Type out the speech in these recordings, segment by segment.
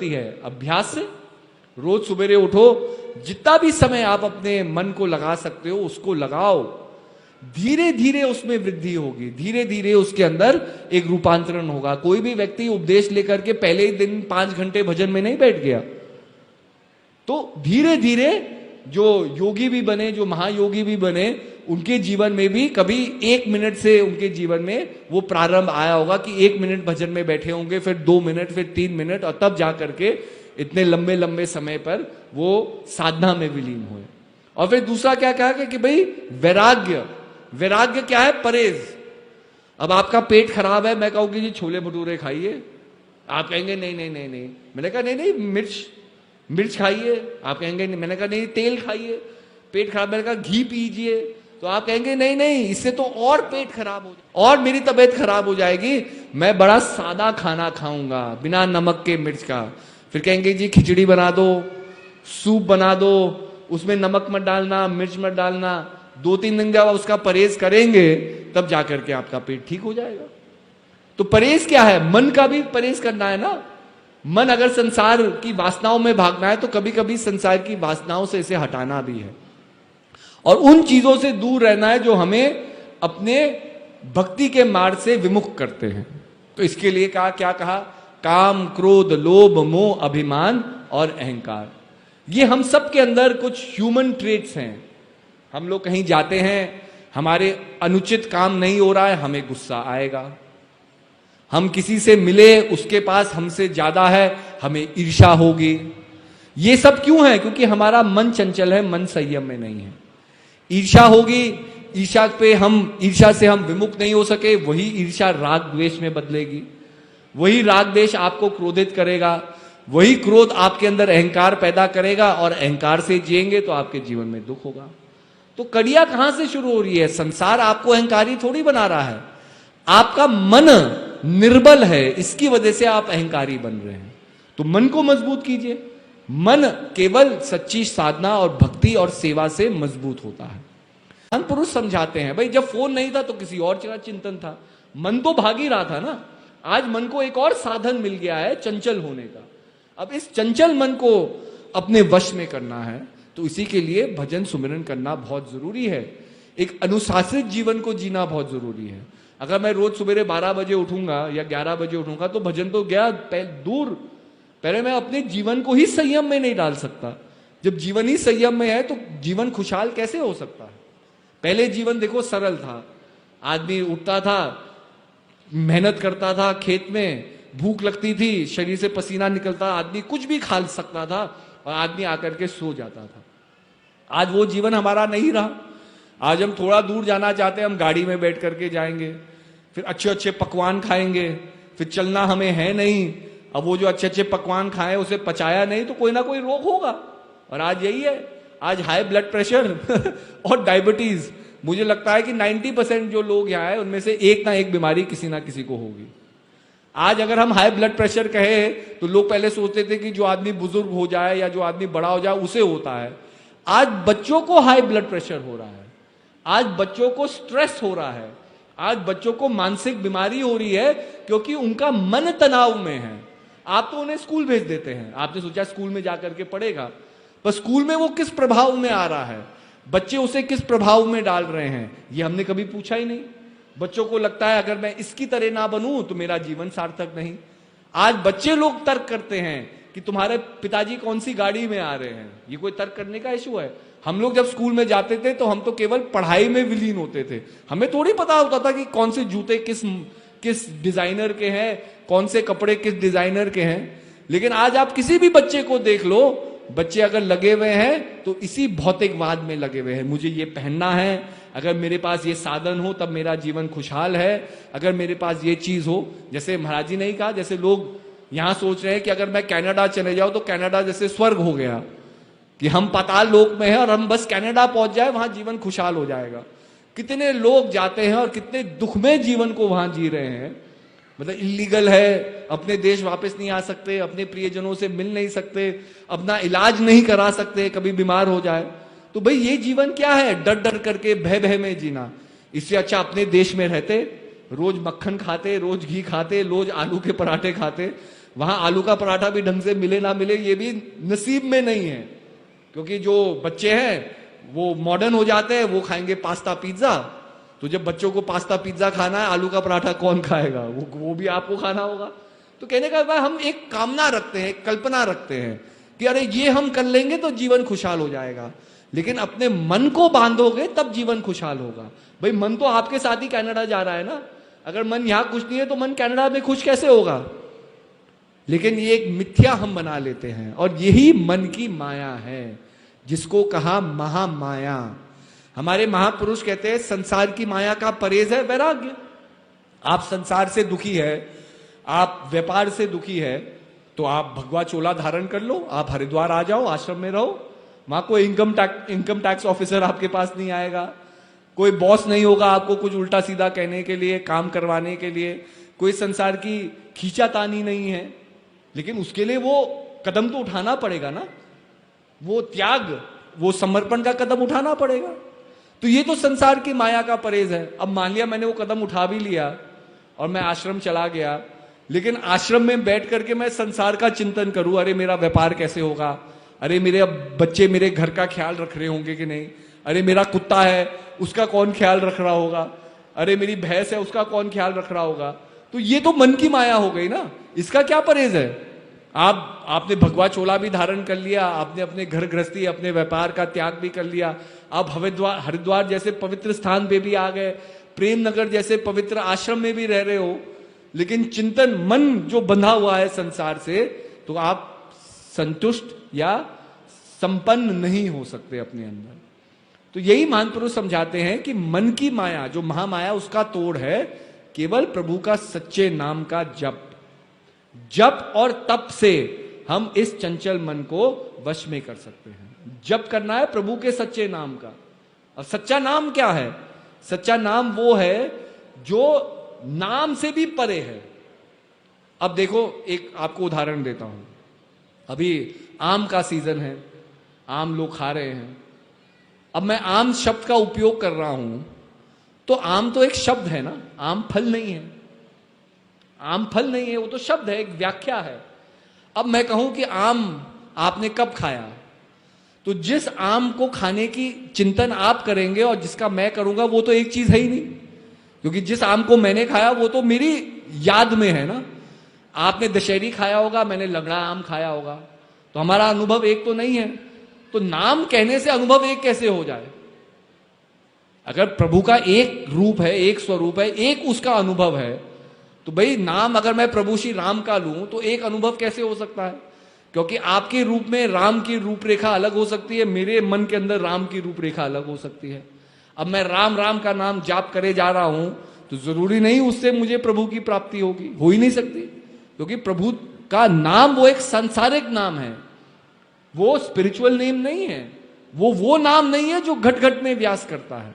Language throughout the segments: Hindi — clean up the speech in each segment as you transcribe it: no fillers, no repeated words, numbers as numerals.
बदलती है? अभ्यास से। रोज सुबेरे उठो, जितना भी समय आप अपने मन को लगा सकते हो उसको लगाओ, धीरे धीरे उसमें वृद्धि होगी, धीरे धीरे उसके अंदर एक रूपांतरण होगा। कोई भी व्यक्ति उपदेश लेकर के पहले ही दिन 5 घंटे भजन में नहीं बैठ गया। तो धीरे धीरे जो योगी भी बने, जो महायोगी भी बने, उनके जीवन में भी कभी 1 मिनट से उनके जीवन में वो प्रारंभ आया होगा कि 1 मिनट भजन में बैठे होंगे, फिर 2 मिनट, फिर 3 मिनट, और तब जाकर के इतने लंबे लंबे समय पर वो साधना में विलीन हुए। और फिर दूसरा क्या कहा कि भाई वैराग्य। वैराग्य क्या है? परहेज। अब आपका पेट खराब है, मैं कहूंगी जी छोले भटूरे खाइए, आप कहेंगे नहीं नहीं नहीं नहीं। मैंने कहा नहीं नहीं, मिर्च खाइए, आप कहेंगे नहीं। मैंने कहा नहीं, तेल खाइए, पेट खराब। मैंने कहा घी पीजिए, तो आप कहेंगे नहीं नहीं, इससे तो और पेट खराब हो जाए और मेरी तबीयत खराब हो जाएगी, मैं बड़ा सादा खाना खाऊंगा बिना नमक के, मिर्च का। फिर कहेंगे जी खिचड़ी बना दो, सूप बना दो, उसमें नमक मत डालना, मिर्च मत डालना। 2-3 दिन जब उसका परहेज करेंगे तब जाकर के आपका पेट ठीक हो जाएगा। तो परहेज क्या है? मन का भी परहेज करना है ना। मन अगर संसार की वासनाओं में भागना है तो कभी कभी संसार की वासनाओं से इसे हटाना भी है, और उन चीजों से दूर रहना है जो हमें अपने भक्ति के मार्ग से विमुख करते हैं। तो इसके लिए कहा, क्या कहा? काम, क्रोध, लोभ, मोह, अभिमान और अहंकार। ये हम सब के अंदर कुछ ह्यूमन ट्रेट्स हैं। हम लोग कहीं जाते हैं, हमारे अनुचित काम नहीं हो रहा है, हमें गुस्सा आएगा। हम किसी से मिले, उसके पास हमसे ज्यादा है, हमें ईर्ष्या होगी। ये सब क्यों है? क्योंकि हमारा मन चंचल है, मन संयम में नहीं है। ईर्ष्या होगी, ईर्ष्या से हम विमुक्त नहीं हो सके, वही ईर्ष्या राग द्वेष में बदलेगी, वही राग द्वेष आपको क्रोधित करेगा, वही क्रोध आपके अंदर अहंकार पैदा करेगा, और अहंकार से जिएंगे तो आपके जीवन में दुख होगा। तो कड़िया कहां से शुरू हो रही है? संसार आपको अहंकारी थोड़ी बना रहा है, आपका मन निर्बल है, इसकी वजह से आप अहंकारी बन रहे हैं। तो मन को मजबूत कीजिए। मन केवल सच्ची साधना और भक्ति और सेवा से मजबूत होता है। महान पुरुष समझाते हैं, भाई जब फोन नहीं था तो किसी और का चिंतन था, मन तो भाग ही रहा था ना। आज मन को एक और साधन मिल गया है चंचल होने का। अब इस चंचल मन को अपने वश में करना है, तो इसी के लिए भजन सुमिरन करना बहुत जरूरी है। एक अनुशासित जीवन को जीना बहुत जरूरी है। अगर मैं रोज सुबह 12 बजे उठूंगा या 11 बजे उठूंगा तो भजन तो गया दूर। पहले मैं अपने जीवन को ही संयम में नहीं डाल सकता। जब जीवन ही संयम में है तो जीवन खुशहाल कैसे हो सकता है? पहले जीवन देखो सरल था, आदमी उठता था, मेहनत करता था, खेत में भूख लगती थी, शरीर से पसीना निकलता, आदमी कुछ भी खा सकता था और आदमी आकर के सो जाता था। आज वो जीवन हमारा नहीं रहा। आज हम थोड़ा दूर जाना चाहते हैं, हम गाड़ी में बैठ करके जाएंगे, फिर अच्छे अच्छे पकवान खाएंगे, फिर चलना हमें है नहीं। अब वो जो अच्छे अच्छे पकवान खाए उसे पचाया नहीं तो कोई ना कोई रोग होगा। और आज यही है, आज हाई ब्लड प्रेशर और डायबिटीज। मुझे लगता है कि 90% जो लोग यहाँ है उनमें से एक ना एक बीमारी किसी ना किसी को होगी। आज अगर हम हाई ब्लड प्रेशर कहे तो लोग पहले सोचते थे कि जो आदमी बुजुर्ग हो जाए या जो आदमी बड़ा हो जाए उसे होता है। आज बच्चों को हाई ब्लड प्रेशर हो रहा है, आज बच्चों को स्ट्रेस हो रहा है, आज बच्चों को मानसिक बीमारी हो रही है क्योंकि उनका मन तनाव में है। आप तो उन्हें स्कूल भेज देते हैं, आपने सोचा स्कूल में जाकर के पढ़ेगा, पर स्कूल में वो किस प्रभाव में आ रहा है, बच्चे उसे किस प्रभाव में डाल रहे हैं, ये हमने कभी पूछा ही नहीं। बच्चों को लगता है अगर मैं इसकी तरह ना बनूं तो मेरा जीवन सार्थक नहीं। आज बच्चे लोग तर्क करते हैं कि तुम्हारे पिताजी कौन सी गाड़ी में आ रहे हैं। ये कोई तर्क करने का इशू है? हम लोग जब स्कूल में जाते थे तो हम तो केवल पढ़ाई में विलीन होते थे, हमें थोड़ी पता होता था कि कौन से जूते किस डिजाइनर के हैं, कौन से कपड़े किस डिजाइनर के हैं। लेकिन आज आप किसी भी बच्चे को देख लो, बच्चे अगर लगे हुए हैं तो इसी भौतिकवाद में लगे हुए हैं। मुझे ये पहनना है, अगर मेरे पास ये साधन हो तब मेरा जीवन खुशहाल है, अगर मेरे पास ये चीज हो। जैसे महाराज जी ने ही कहा, जैसे लोग यहां सोच रहे हैं कि अगर मैं कनाडा चले जाऊं तो कनाडा जैसे स्वर्ग हो गया, कि हम पाताल लोक में हैं और हम बस कनाडा पहुंच जाए वहां जीवन खुशहाल हो जाएगा। कितने लोग जाते हैं और कितने दुख में जीवन को वहां जी रहे हैं। मतलब इलीगल है, अपने देश वापस नहीं आ सकते, अपने प्रियजनों से मिल नहीं सकते, अपना इलाज नहीं करा सकते, कभी बीमार हो जाए तो भाई ये जीवन क्या है? डर डर करके भय भय में जीना। इससे अच्छा अपने देश में रहते, रोज मक्खन खाते, रोज घी खाते, रोज आलू के पराठे खाते, वहां आलू का पराठा भी ढंग से मिले ना मिले ये भी नसीब में नहीं है, क्योंकि जो बच्चे हैं वो मॉडर्न हो जाते हैं, वो खाएंगे पास्ता पिज्जा। तो जब बच्चों को पास्ता पिज्जा खाना है, आलू का पराठा कौन खाएगा? वो भी आपको खाना होगा। तो कहने का भाई हम एक कामना रखते हैं, एक कल्पना रखते हैं कि अरे ये हम कर लेंगे तो जीवन खुशहाल हो जाएगा, लेकिन अपने मन को बांधोगे तब जीवन खुशहाल होगा। भाई मन तो आपके साथ ही कनाडा जा रहा है ना, अगर मन यहां खुश नहीं है तो मन कनाडा में खुश कैसे होगा? लेकिन ये एक मिथ्या हम बना लेते हैं, और यही मन की माया है, जिसको कहा महामाया। हमारे महापुरुष कहते हैं संसार की माया का परहेज है वैराग्य। आप संसार से दुखी है, आप व्यापार से दुखी है, तो आप भगवा चोला धारण कर लो, आप हरिद्वार आ जाओ, आश्रम में रहो। वहां कोई इनकम टैक्स ऑफिसर आपके पास नहीं आएगा, कोई बॉस नहीं होगा आपको कुछ उल्टा सीधा कहने के लिए, काम करवाने के लिए, कोई संसार की खींचातानी नहीं है। लेकिन उसके लिए वो कदम तो उठाना पड़ेगा ना, वो त्याग, वो समर्पण का कदम उठाना पड़ेगा। तो ये तो संसार की माया का परहेज है। अब मान लिया मैंने वो कदम उठा भी लिया और मैं आश्रम चला गया, लेकिन आश्रम में बैठ करके मैं संसार का चिंतन करूं, अरे मेरा व्यापार कैसे होगा, अरे मेरे बच्चे मेरे घर का ख्याल रख रहे होंगे कि नहीं, अरे मेरा कुत्ता है उसका कौन ख्याल रख रहा होगा, अरे मेरी भैंस है उसका कौन ख्याल रख रहा होगा। तो ये तो मन की माया हो गई ना, इसका क्या परहेज है? आपने भगवा चोला भी धारण कर लिया, आपने अपने घर गृहस्थी अपने व्यापार का त्याग भी कर लिया, आप हरिद्वार जैसे पवित्र स्थान पे भी आ गए, प्रेम नगर जैसे पवित्र आश्रम में भी रह रहे हो, लेकिन चिंतन मन जो बंधा हुआ है संसार से, तो आप संतुष्ट या संपन्न नहीं हो सकते अपने अंदर। तो यही महापुरुष समझाते हैं कि मन की माया जो महामाया उसका तोड़ है केवल प्रभु का सच्चे नाम का जप और तप से हम इस चंचल मन को वश में कर सकते हैं। जप करना है प्रभु के सच्चे नाम का। और सच्चा नाम क्या है? सच्चा नाम वो है जो नाम से भी परे है। अब देखो, एक आपको उदाहरण देता हूं। अभी आम का सीजन है, आम लोग खा रहे हैं। अब मैं आम शब्द का उपयोग कर रहा हूं, तो आम तो एक शब्द है ना, आम फल नहीं है। आम फल नहीं है, वो तो शब्द है, एक व्याख्या है। अब मैं कहूं कि आम आपने कब खाया, तो जिस आम को खाने की चिंतन आप करेंगे और जिसका मैं करूंगा वो तो एक चीज है ही नहीं, क्योंकि जिस आम को मैंने खाया वो तो मेरी याद में है ना। आपने दशहरी खाया होगा, मैंने लंगड़ा आम खाया होगा, तो हमारा अनुभव एक तो नहीं है। तो नाम कहने से अनुभव एक कैसे हो जाए? अगर प्रभु का एक रूप है, एक स्वरूप है, एक उसका अनुभव है, तो भाई नाम अगर मैं प्रभु श्री राम का लूं तो एक अनुभव कैसे हो सकता है? क्योंकि आपके रूप में राम की रूपरेखा अलग हो सकती है, मेरे मन के अंदर राम की रूपरेखा अलग हो सकती है। अब मैं राम राम का नाम जाप करे जा रहा हूं, तो जरूरी नहीं उससे मुझे प्रभु की प्राप्ति होगी, हो ही नहीं सकती, क्योंकि प्रभु का नाम वो एक सांसारिक नाम है, वो स्पिरिचुअल नेम नहीं है, वो नाम नहीं है जो घट घट में व्यास करता है।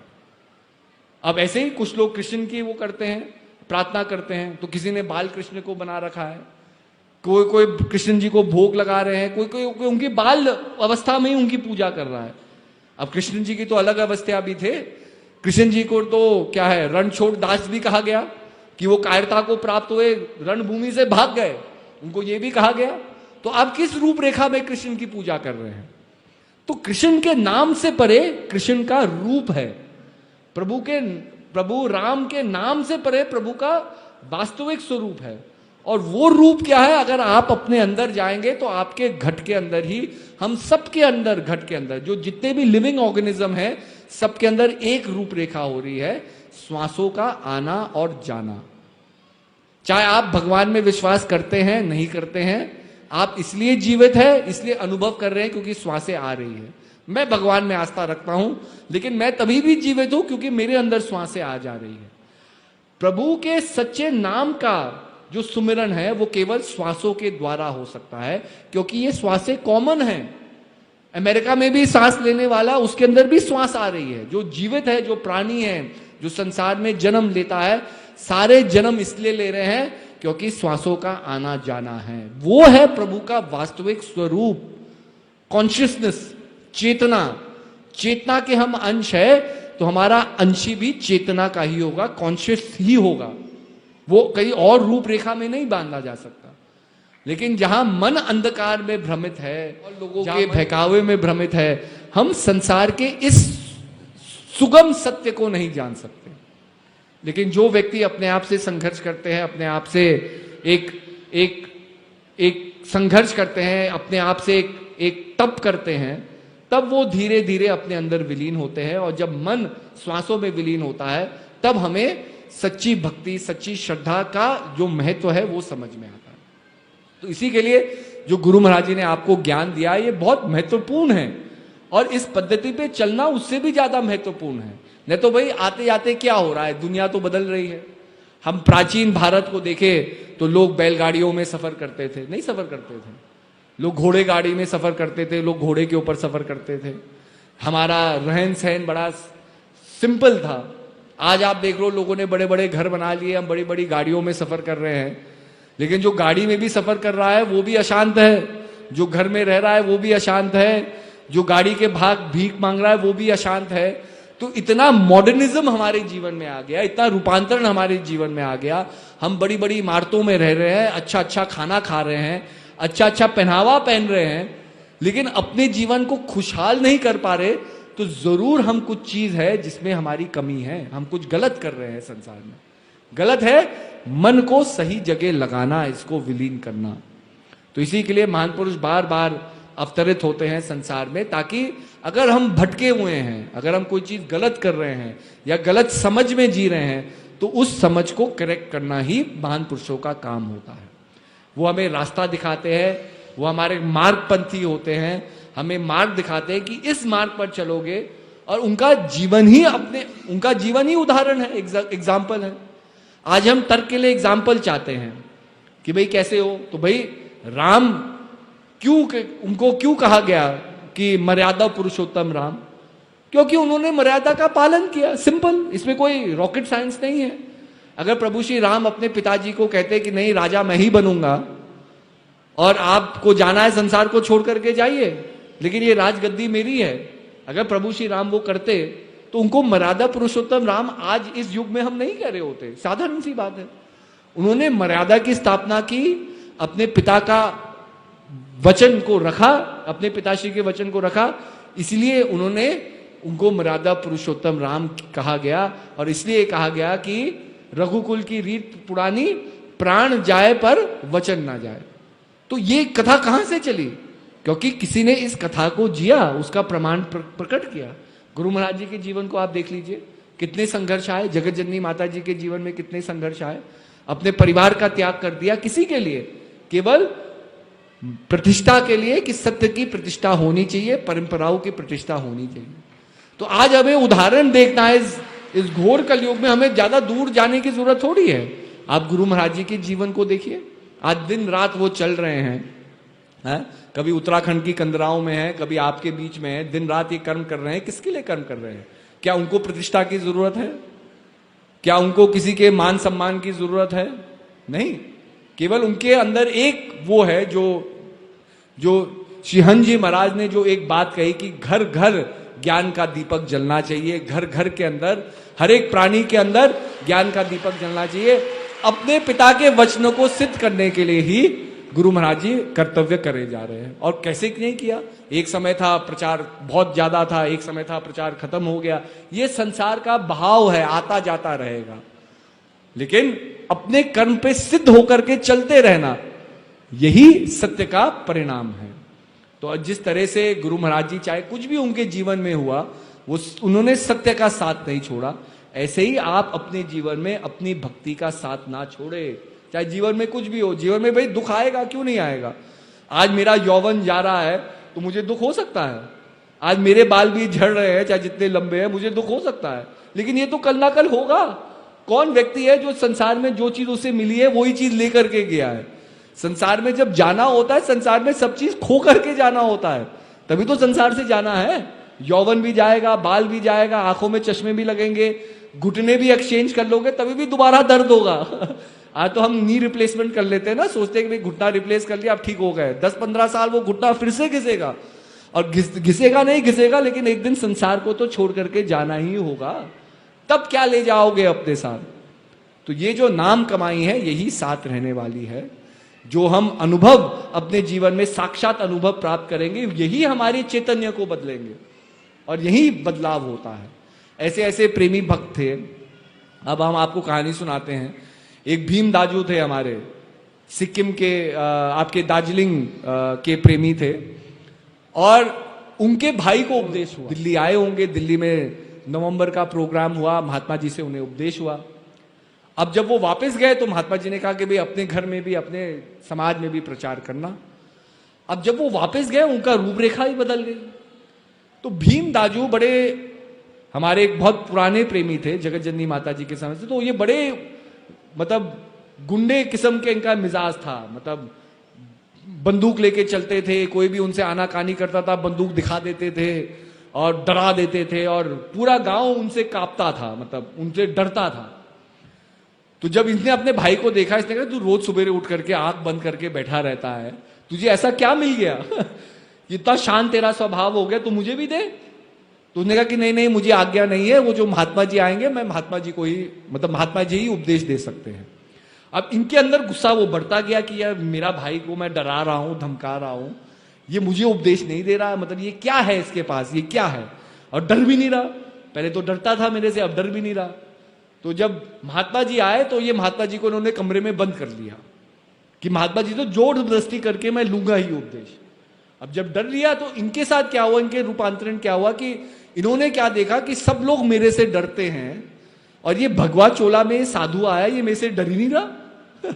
अब ऐसे ही कुछ लोग कृष्ण की वो करते हैं, प्रार्थना करते हैं, तो किसी ने बाल कृष्ण को बना रखा है, कोई कृष्ण जी को भोग लगा रहे हैं, कोई उनकी बाल अवस्था में ही उनकी पूजा कर रहा है। अब कृष्ण जी की तो अलग अवस्था भी थे। कृष्ण जी को तो क्या है, रणछोड़ दास भी कहा गया कि वो कायरता को प्राप्त हुए, रणभूमि से भाग गए, उनको ये भी कहा गया। तो आप किस रूपरेखा में कृष्ण की पूजा कर रहे हैं? तो कृष्ण के नाम से परे कृष्ण का रूप है, प्रभु राम के नाम से परे प्रभु का वास्तविक स्वरूप है। और वो रूप क्या है? अगर आप अपने अंदर जाएंगे तो आपके घट के अंदर ही, हम सबके अंदर, घट के अंदर जो जितने भी लिविंग ऑर्गेनिज्म है, सबके अंदर एक रूपरेखा हो रही है, श्वासों का आना और जाना। चाहे आप भगवान में विश्वास करते हैं नहीं करते हैं, आप इसलिए जीवित है, इसलिए अनुभव कर रहे हैं क्योंकि श्वासें आ रही है। मैं भगवान में आस्था रखता हूं, लेकिन मैं तभी भी जीवित हूं क्योंकि मेरे अंदर श्वासें आ जा रही है। प्रभु के सच्चे नाम का जो सुमिरन है वो केवल श्वासों के द्वारा हो सकता है, क्योंकि ये श्वासें कॉमन हैं। अमेरिका में भी सांस लेने वाला, उसके अंदर भी श्वास आ रही है। जो जीवित है, जो प्राणी है, जो संसार में जन्म लेता है, सारे जन्म इसलिए ले रहे हैं क्योंकि श्वासों का आना जाना है। वो है प्रभु का वास्तविक स्वरूप, कॉन्शियसनेस, चेतना के हम अंश है, तो हमारा अंशी भी चेतना का ही होगा, कॉन्शियस ही होगा। वो कहीं और रूपरेखा में नहीं बांधा जा सकता। लेकिन जहां मन अंधकार में भ्रमित है और लोगों के बहकावे में भ्रमित है, हम संसार के इस सुगम सत्य को नहीं जान सकते। लेकिन जो व्यक्ति अपने आप से संघर्ष करते हैं, अपने आप से एक एक एक संघर्ष करते हैं, अपने आप से एक तप करते हैं, तब वो धीरे धीरे अपने अंदर विलीन होते हैं। और जब मन श्वासों में विलीन होता है, तब हमें सच्ची भक्ति, सच्ची श्रद्धा का जो महत्व है वो समझ में आता है। तो इसी के लिए जो गुरु महाराज जी ने आपको ज्ञान दिया, ये बहुत महत्वपूर्ण है और इस पद्धति पे चलना उससे भी ज्यादा महत्वपूर्ण है। नहीं तो भाई आते जाते क्या हो रहा है, दुनिया तो बदल रही है। हम प्राचीन भारत को देखें तो लोग बैलगाड़ियों में सफर करते थे, नहीं सफर करते थे। लोग घोड़े गाड़ी में सफर करते थे, लोग घोड़े के ऊपर सफर करते थे। हमारा रहन सहन बड़ा सिंपल था। आज आप देख लो, लोगों ने बड़े बड़े घर बना लिए, हम बड़ी बड़ी गाड़ियों में सफर कर रहे हैं। लेकिन जो गाड़ी में भी सफर कर रहा है वो भी अशांत है, जो घर में रह रहा है वो भी अशांत है, जो गाड़ी के भाग भीख मांग रहा है वो भी अशांत है। तो इतना मॉडर्निज्म हमारे जीवन में आ गया, इतना रूपांतरण हमारे जीवन में आ गया। हम बड़ी बड़ी इमारतों में रह रहे हैं, अच्छा अच्छा खाना खा रहे हैं, अच्छा अच्छा पहनावा पहन रहे हैं, लेकिन अपने जीवन को खुशहाल नहीं कर पा रहे। तो जरूर हम कुछ चीज है जिसमें हमारी कमी है, हम कुछ गलत कर रहे हैं संसार में। गलत है मन को सही जगह लगाना, इसको विलीन करना। तो इसी के लिए महान पुरुष बार बार अवतरित होते हैं संसार में, ताकि अगर हम भटके हुए हैं, अगर हम कोई चीज गलत कर रहे हैं या गलत समझ में जी रहे हैं, तो उस समझ को करेक्ट करना ही महान पुरुषों का काम होता है। वो हमें रास्ता दिखाते हैं, वो हमारे मार्गपंथी होते हैं, हमें मार्ग दिखाते हैं कि इस मार्ग पर चलोगे। और उनका जीवन ही उदाहरण है, एग्जाम्पल है। आज हम तर्क के लिए एग्जाम्पल चाहते हैं कि भाई कैसे हो, तो भाई राम उनको क्यों कहा गया कि मर्यादा पुरुषोत्तम राम? क्योंकि उन्होंने मर्यादा का पालन किया, सिंपल। इसमें कोई रॉकेट साइंस नहीं है। अगर प्रभु श्री राम अपने पिताजी को कहते कि नहीं राजा मैं ही बनूंगा और आपको जाना है संसार को छोड़ करके जाइए, लेकिन ये राजगद्दी मेरी है, अगर प्रभु श्री राम वो करते तो उनको मर्यादा पुरुषोत्तम राम आज इस युग में हम नहीं कह रहे होते। साधारण सी बात है। उन्होंने मर्यादा की स्थापना की, अपने पिता का वचन को रखा, अपने पिताश्री के वचन को रखा, इसलिए उनको मर्यादा पुरुषोत्तम राम कहा गया। और इसलिए कहा गया कि रघुकुल की रीत पुरानी, प्राण जाए पर वचन ना जाए। तो ये कथा कहां से चली? क्योंकि किसी ने इस कथा को जिया, उसका प्रमाण प्रकट किया। गुरु महाराज जी के जीवन को आप देख लीजिए, कितने संघर्ष आए। जगत जननी माता जी के जीवन में कितने संघर्ष आए। अपने परिवार का त्याग कर दिया, किसी के लिए? केवल प्रतिष्ठा के लिए कि सत्य की प्रतिष्ठा होनी चाहिए, परंपराओं की प्रतिष्ठा होनी चाहिए। तो आज हमें उदाहरण देखना है। इस घोर कलयुग में हमें ज्यादा दूर जाने की जरूरत थोड़ी है। आप गुरु महाराज जी के जीवन को देखिए, आज दिन रात वो चल रहे हैं। कभी उत्तराखंड की कंदराओं में है, कभी आपके बीच में है, दिन रात ये कर्म कर रहे हैं। किसके लिए कर्म कर रहे हैं? क्या उनको प्रतिष्ठा की जरूरत है? क्या उनको किसी के मान सम्मान की जरूरत है? नहीं। केवल उनके अंदर एक वो है जो श्री हंस जी महाराज ने जो एक बात कही कि घर घर ज्ञान का दीपक जलना चाहिए। घर घर के अंदर, हर एक प्राणी के अंदर ज्ञान का दीपक जलना चाहिए। अपने पिता के वचनों को सिद्ध करने के लिए ही गुरु महाराज जी कर्तव्य करे जा रहे हैं। और कैसे नहीं किया? एक समय था प्रचार बहुत ज्यादा था, एक समय था प्रचार खत्म हो गया। ये संसार का बहाव है, आता जाता रहेगा। लेकिन अपने कर्म पे सिद्ध होकर के चलते रहना, यही सत्य का परिणाम है। तो जिस तरह से गुरु महाराज जी, चाहे कुछ भी उनके जीवन में हुआ, उन्होंने सत्य का साथ नहीं छोड़ा। ऐसे ही आप अपने जीवन में अपनी भक्ति का साथ ना छोड़े। चाहे जीवन में कुछ भी हो, जीवन में भाई दुख आएगा, क्यों नहीं आएगा? आज मेरा यौवन जा रहा है तो मुझे दुख हो सकता है। आज मेरे बाल भी झड़ रहे हैं, चाहे जितने लंबे हैं, मुझे दुख हो सकता है। लेकिन ये तो कल ना कल होगा। कौन व्यक्ति है जो संसार में जो चीज उसे मिली है वही चीज लेकर के गया है? संसार में जब जाना होता है, संसार में सब चीज खो करके जाना होता है, तभी तो संसार से जाना है। यौवन भी जाएगा, बाल भी जाएगा, आंखों में चश्मे भी लगेंगे, घुटने भी एक्सचेंज कर लोगे, तभी भी दोबारा दर्द होगा। आज तो हम नी रिप्लेसमेंट कर लेते हैं ना, सोचते हैं कि भाई घुटना रिप्लेस कर लिया, अब ठीक हो गए। 10-15 साल वो घुटना फिर से घिसेगा, और घिसेगा नहीं घिसेगा, लेकिन एक दिन संसार को तो छोड़ करके जाना ही होगा। तब क्या ले जाओगे अपने साथ? तो ये जो नाम कमाई है, यही साथ रहने वाली है। जो हम अनुभव अपने जीवन में साक्षात अनुभव प्राप्त करेंगे, यही हमारे चैतन्य को बदलेंगे और यही बदलाव होता है। ऐसे ऐसे प्रेमी भक्त थे। अब हम आपको कहानी सुनाते हैं। एक भीम दाजू थे हमारे, सिक्किम के आपके दार्जिलिंग के प्रेमी थे, और उनके भाई को उपदेश हुआ। दिल्ली आए होंगे, दिल्ली में नवंबर का प्रोग्राम हुआ, महात्मा जी से उन्हें उपदेश हुआ। अब जब वो वापस गए तो महात्मा जी ने कहा कि भाई अपने घर में भी, अपने समाज में भी प्रचार करना। अब जब वो वापस गए उनका रूपरेखा ही बदल गई। तो भीम दाजू बड़े, हमारे एक बहुत पुराने प्रेमी थे जगत जननी माता जी के समय से, तो ये बड़े मतलब गुंडे किस्म के इनका मिजाज था। मतलब बंदूक लेके चलते थे, कोई भी उनसे आनाकानी करता था बंदूक दिखा देते थे और डरा देते थे, और पूरा गांव उनसे कांपता था, मतलब उनसे डरता था। तो जब इसने अपने भाई को देखा, इसने कहा तू रोज सुबह उठ करके आंख बंद करके बैठा रहता है, तुझे ऐसा क्या मिल गया इतना शांत तेरा स्वभाव हो गया, तो मुझे भी दे। तो उसने कहा कि नहीं नहीं, मुझे आज्ञा नहीं है, वो जो महात्मा जी आएंगे मैं महात्मा जी को ही, मतलब महात्मा जी ही उपदेश दे सकते हैं। अब इनके अंदर गुस्सा वो बढ़ता गया कि यार मेरा भाई को मैं डरा रहा हूं, धमका रहा हूं, ये मुझे उपदेश नहीं दे रहा, मतलब ये क्या है इसके पास, ये क्या है, और डर भी नहीं रहा। पहले तो डरता था मेरे से, अब डर भी नहीं रहा। तो जब महात्मा जी आए तो ये महात्मा जी को उन्होंने कमरे में बंद कर लिया कि महात्मा जी तो जोर जबरदस्ती करके मैं लूंगा ही उपदेश। अब जब डर लिया तो इनके साथ क्या हुआ, इनके रूपांतरण क्या हुआ कि इन्होंने क्या देखा कि सब लोग मेरे से डरते हैं और ये भगवा चोला में साधु आया, ये मेरे से डर ही नहीं रहा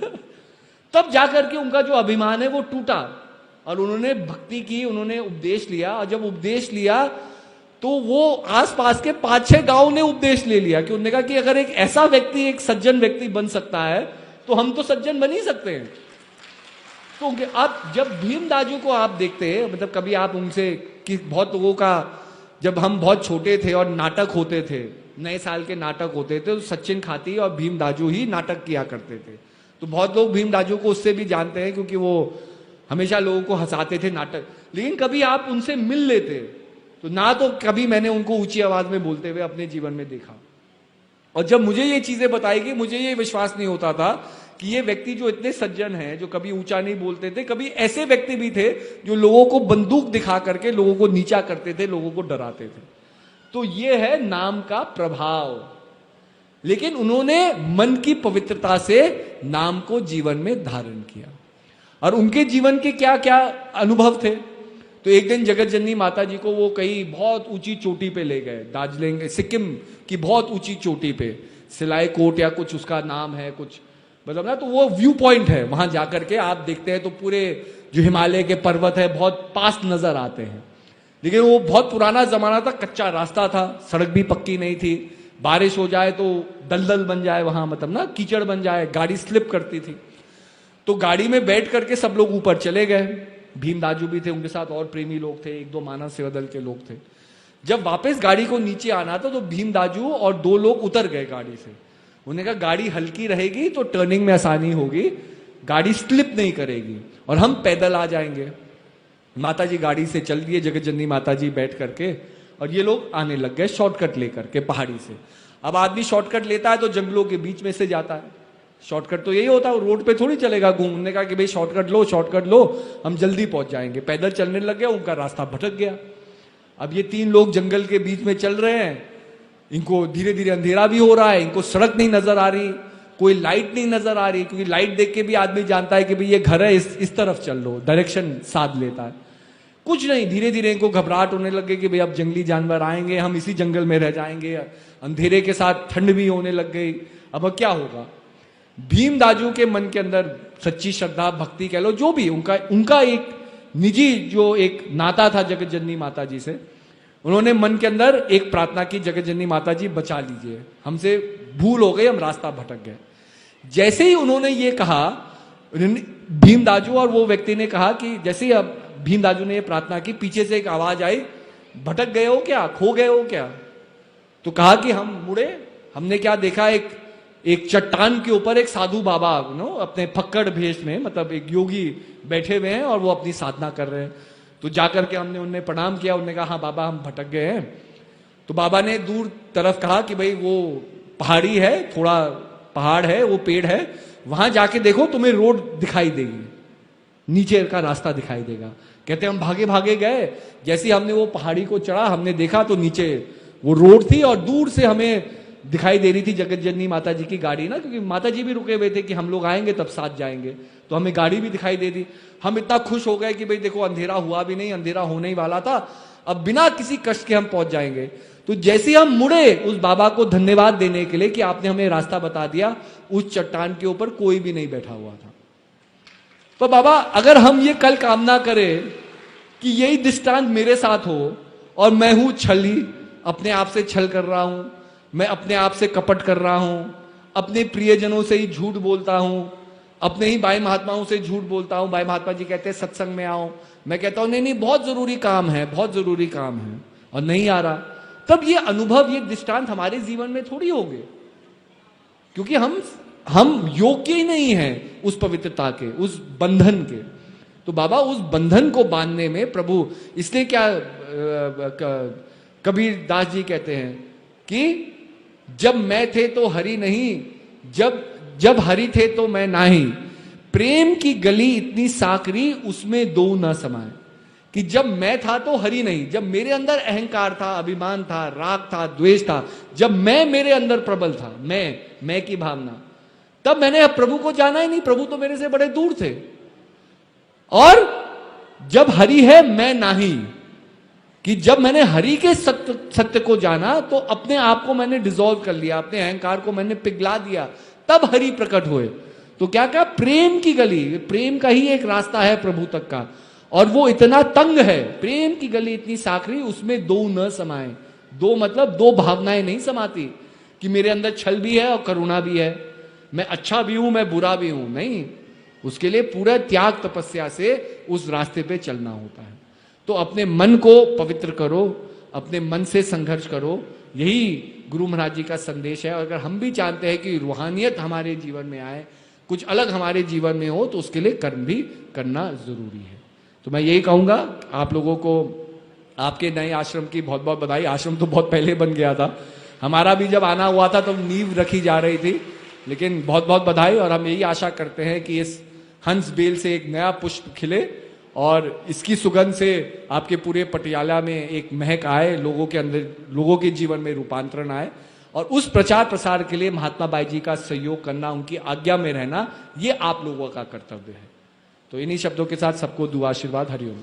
तब जाकर के उनका जो अभिमान है वो टूटा और उन्होंने भक्ति की, उन्होंने उपदेश लिया। और जब उपदेश लिया तो वो आसपास के 5-6 गांव ने उपदेश ले लिया कि उन्होंने कहा कि अगर एक ऐसा व्यक्ति, एक सज्जन व्यक्ति बन सकता है तो हम तो सज्जन बन ही सकते हैं। तो आप जब भीम दाजू को आप देखते हैं, मतलब कभी आप उनसे कि बहुत लोगों का, जब हम बहुत छोटे थे और नाटक होते थे, नए साल के नाटक होते थे, तो सचिन खाती और भीम दाजू ही नाटक किया करते थे। तो बहुत लोग भीम दाजू को उससे भी जानते हैं क्योंकि वो हमेशा लोगों को हंसाते थे नाटक। लेकिन कभी आप उनसे मिल लेते तो ना, तो कभी मैंने उनको ऊंची आवाज में बोलते हुए अपने जीवन में देखा। और जब मुझे ये चीजें बताई गई, मुझे ये विश्वास नहीं होता था कि ये व्यक्ति जो इतने सज्जन हैं, जो कभी ऊंचा नहीं बोलते थे, कभी ऐसे व्यक्ति भी थे जो लोगों को बंदूक दिखा करके लोगों को नीचा करते थे, लोगों को डराते थे। तो ये है नाम का प्रभाव। लेकिन उन्होंने मन की पवित्रता से नाम को जीवन में धारण किया। और उनके जीवन के क्या क्या अनुभव थे। तो एक दिन जगत जननी माता जी को वो कहीं बहुत ऊंची चोटी पे ले गए, दार्जिलिंग सिक्किम की बहुत ऊंची चोटी पे, सिलाई कोट या कुछ उसका नाम है, कुछ मतलब ना, तो वो व्यू पॉइंट है। वहां जाकर के आप देखते हैं तो पूरे जो हिमालय के पर्वत है बहुत पास नजर आते हैं। लेकिन वो बहुत पुराना जमाना था, कच्चा रास्ता था, सड़क भी पक्की नहीं थी, बारिश हो जाए तो दलदल बन जाए वहां, मतलब ना कीचड़ बन जाए, गाड़ी स्लिप करती थी। तो गाड़ी में बैठ करके सब लोग ऊपर चले गए। भीम दाजू भी थे, उनके साथ और प्रेमी लोग थे, 1-2 मानव सेवा दल के लोग थे। जब वापस गाड़ी को नीचे आना था तो भीम दाजू और 2 लोग उतर गए गाड़ी से। उन्होंने कहा गाड़ी हल्की रहेगी तो टर्निंग में आसानी होगी, गाड़ी स्लिप नहीं करेगी और हम पैदल आ जाएंगे। माता जी गाड़ी से चल दिए, जगत जननी माता जी बैठ करके, और ये लोग आने लग गए शॉर्टकट लेकर के पहाड़ी से। अब आदमी शॉर्टकट लेता है तो जंगलों के बीच में से जाता है। शॉर्टकट तो यही होता है, रोड पे थोड़ी चलेगा घूमने का कि भाई शॉर्टकट लो, हम जल्दी पहुंच जाएंगे। पैदल चलने लग गया, उनका रास्ता भटक गया। अब ये 3 लोग जंगल के बीच में चल रहे हैं, इनको धीरे धीरे अंधेरा भी हो रहा है, इनको सड़क नहीं नजर आ रही, कोई लाइट नहीं नजर आ रही, क्योंकि लाइट देख के भी आदमी जानता है कि भाई ये घर है, इस तरफ चल लो, डायरेक्शन साध लेता है। कुछ नहीं, धीरे धीरे इनको घबराहट होने लग गई कि भाई अब जंगली जानवर आएंगे, हम इसी जंगल में रह जाएंगे। अंधेरे के साथ ठंड भी होने लग गई, अब क्या होगा। भीम दाजू के मन के अंदर सच्ची श्रद्धा, भक्ति कह लो, जो भी उनका एक निजी जो एक नाता था जगत जननी माता जी से, उन्होंने मन के अंदर एक प्रार्थना की, जगत जननी माता जी बचा लीजिए, हमसे भूल हो गई, हम रास्ता भटक गए। जैसे ही उन्होंने ये कहा, भीम दाजू और वो व्यक्ति ने कहा कि जैसे ही अब भीम दाजू ने ये प्रार्थना की, पीछे से एक आवाज आई, भटक गए हो क्या, खो गए हो क्या। तो कहा कि हम मुड़े, हमने क्या देखा, एक चट्टान के ऊपर एक साधु बाबा अपने फक्कड़ भेष में, मतलब एक योगी बैठे हुए हैं और वो अपनी साधना कर रहे हैं। तो जाकर के हमने उन्हें प्रणाम किया, उन्होंने कहा हाँ बाबा हम भटक गए हैं। तो बाबा ने दूर तरफ कहा कि भाई वो पहाड़ी है, थोड़ा पहाड़ है, वो पेड़ है, वहां जाके देखो तुम्हें रोड दिखाई देगी। नीचे का रास्ता दिखाई देगा। कहते हम भागे भागे गए, जैसे ही हमने वो पहाड़ी को चढ़ा, हमने देखा तो नीचे वो रोड थी और दूर से हमें दिखाई दे रही थी जगत जननी माता जी की गाड़ी ना, क्योंकि माता जी भी रुके हुए थे कि हम लोग आएंगे तब साथ जाएंगे, तो हमें गाड़ी भी दिखाई दे दी। हम इतना खुश हो गए कि भाई देखो अंधेरा हुआ भी नहीं, अंधेरा होने ही वाला था, अब बिना किसी कष्ट के हम पहुंच जाएंगे। तो जैसे हम मुड़े उस बाबा को धन्यवाद देने के लिए कि आपने हमें रास्ता बता दिया, उस चट्टान के ऊपर कोई भी नहीं बैठा हुआ था। तो बाबा अगर हम ये कल कामना करें कि यही दृष्टांत मेरे साथ हो और मैं हूं छली, अपने आप से छल कर रहा हूं, मैं अपने आप से कपट कर रहा हूं, अपने प्रियजनों से ही झूठ बोलता हूं, अपने ही भाई महात्माओं से झूठ बोलता हूं, भाई महात्मा जी कहते हैं सत्संग में आओ, मैं कहता हूं नहीं नहीं बहुत जरूरी काम है, बहुत जरूरी काम है, और नहीं आ रहा, तब ये अनुभव, ये दृष्टांत हमारे जीवन में थोड़ी होंगे, क्योंकि हम योग्य ही नहीं हैं उस पवित्रता के, उस बंधन के। तो बाबा उस बंधन को बांधने में प्रभु, इसलिए क्या कबीर दास जी कहते हैं कि जब मैं थे तो हरि नहीं, जब हरि थे तो मैं नाही, प्रेम की गली इतनी साकरी उसमें दो न समाए। कि जब मैं था तो हरि नहीं, जब मेरे अंदर अहंकार था, अभिमान था, राग था, द्वेष था, जब मैं मेरे अंदर प्रबल था, मैं की भावना, तब मैंने प्रभु को जाना ही नहीं, प्रभु तो मेरे से बड़े दूर थे। और जब हरि है मैं नाही, कि जब मैंने हरि के सत्य को जाना तो अपने आप को मैंने डिसॉल्व कर लिया, अपने अहंकार को मैंने पिघला दिया, तब हरि प्रकट हुए। तो क्या क्या प्रेम की गली, प्रेम का ही एक रास्ता है प्रभु तक का, और वो इतना तंग है, प्रेम की गली इतनी साकरी उसमें दो न समाए। दो मतलब दो भावनाएं नहीं समाती कि मेरे अंदर छल भी है और करुणा भी है, मैं अच्छा भी हूं मैं बुरा भी हूं, नहीं, उसके लिए पूरा त्याग तपस्या से उस रास्ते पे चलना होता है। तो अपने मन को पवित्र करो, अपने मन से संघर्ष करो, यही गुरु महाराज जी का संदेश है। और अगर हम भी चाहते हैं कि रूहानियत हमारे जीवन में आए, कुछ अलग हमारे जीवन में हो, तो उसके लिए कर्म भी करना जरूरी है। तो मैं यही कहूंगा आप लोगों को, आपके नए आश्रम की बहुत बहुत बधाई। आश्रम तो बहुत पहले बन गया था, हमारा भी जब आना हुआ था तो नींव रखी जा रही थी, लेकिन बहुत बहुत बधाई। और हम यही आशा करते हैं कि इस हंस बेल से एक नया पुष्प खिले और इसकी सुगंध से आपके पूरे पटियाला में एक महक आए, लोगों के अंदर, लोगों के जीवन में रूपांतरण आए। और उस प्रचार प्रसार के लिए महात्मा बाई जी का सहयोग करना, उनकी आज्ञा में रहना, ये आप लोगों का कर्तव्य है। तो इन्हीं शब्दों के साथ सबको दुआ आशीर्वाद, हरिओम।